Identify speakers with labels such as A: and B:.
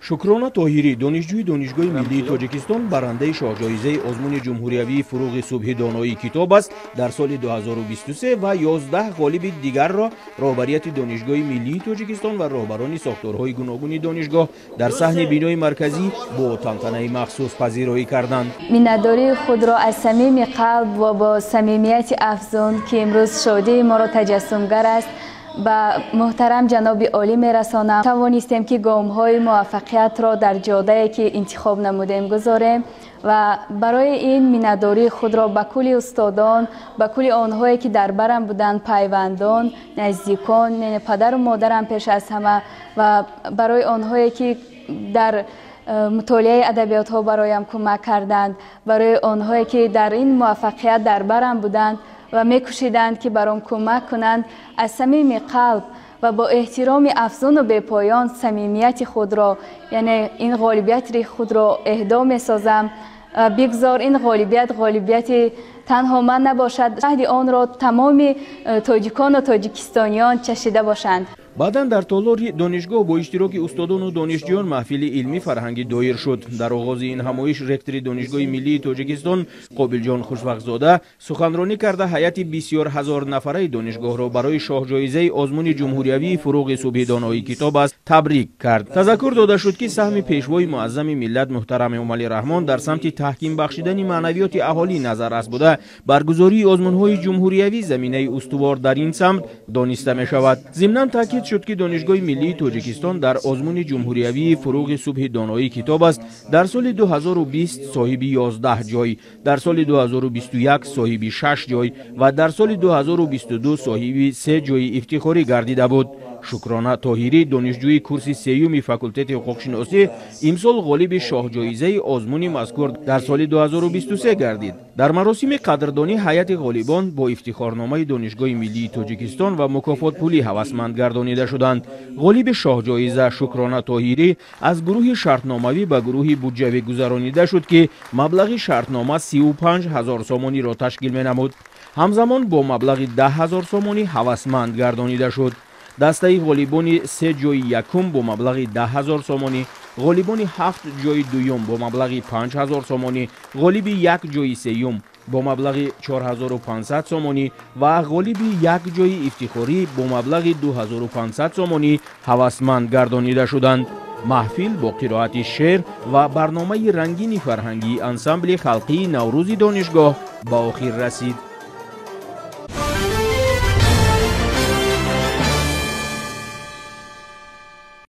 A: شکرانه طاهری دانشجوی دانشگاه ملی تاجیکستان برنده شاهجایزه آزمون جمهوریوی فروغ صبح دانایی کتاب است. در سال 2023 و 11 غالب دیگر را رهبریت دانشگاه ملی تاجیکستان و رهبران ساختارهای گوناگون دانشگاه در صحن بینای مرکزی با تنتنه مخصوص پذیرایی کردند.
B: مینداری خود را از صمیم قلب و با صمیمیت افزون که امروز شادی ما را تجسمگر است به محترم جناب عالی میرسانم. توانستیم که گام‌های موفقیت را در جاده‌ای که انتخاب نمودیم گذاریم و برای این مینداری خود را به کل استادان، به کل آنهایی که در برم بودند، پیوندان، نزدیکان، پدر و مادرم پیش از همه و برای آنهایی که در مطالعه ادبیات ها برایم کمک کردند، برای آنهایی که در این موفقیت در برم بودند و می‌کوشیدند که برام کمک کنند، از صمیم قلب و با احترام افزون و بی‌پایان صمیمیت خود را، یعنی این غالبیت خود را اهدا می‌سازم. بگذار این غالبیت تنها من نباشد، شاهد آن را تمام تاجیکان و تاجیکستانیان چشیده باشند.
A: بعداً در تالار دانشگاه با اشتراک استادان و دانشجویان محفل علمی فرهنگی دایر شد. در آغاز این همایش رکتور دانشگاه ملی تاجیکستان قابل جان خوشوقت‌زاده سخنرانی کرده هیئت بسیار هزار نفره دانشگاه را برای شاهجایزه آزمون جمهوریوی فروغ صبح دانایی کتاب است تبریک کرد. تذکر داده شد که سهم پیشوای معظم ملت محترم عملی رحمان در سمت تحکیم بخشیدن معنویات اهالی نظر است بوده برگزاری آزمون‌های جمهوریوی زمینه استوار در این سمت دانسته می شود. ضمناً تاکید شد که دانشگاه ملی تاجیکستان در آزمون جمهوریوی فروغ صبح دانایی کتاب است در سال 2020 صاحب 11 جای، در سال 2021 صاحب 6 جای و در سال 2022 صاحب 3 جای افتخاری گردیده بود. شکرانه طاهری دانشجوی کورس سیوم فاکولته حقوق شناسی امسال غالب شاهجایزه آزمون مذکور در سال 2023 گردید. در مراسم قدردانی هیئت غالبان با افتخارنامه دانشگاه ملی تاجیکستان و مکافات پولی هوسمند گردانیده شدند. غالب شاهجایزه شکرانه طاهری از گروه شرطناموی به گروه بودجه‌وی گذرانیده شد که مبلغ شرطنامه 35,000 سامانی را تشکیل می نمود. همزمان با مبلغ 10,000 سامانی هوسمند گردانیده شد. دسته غالبان 3 جای یکم با مبلغ 10,000 سامانی، غالبان 7 جای دوم با مبلغ 5,000 سامانی، غالب 1 جای سیوم با مبلغ 4,500 سامانی و غالب 1 جای افتخاری با مبلغ 2,500 سامانی هوسمند گردانیده شدند. محفل با قرائت شعر و برنامه رنگین فرهنگی انسامبل خلقی نوروز دانشگاه با آخر رسید.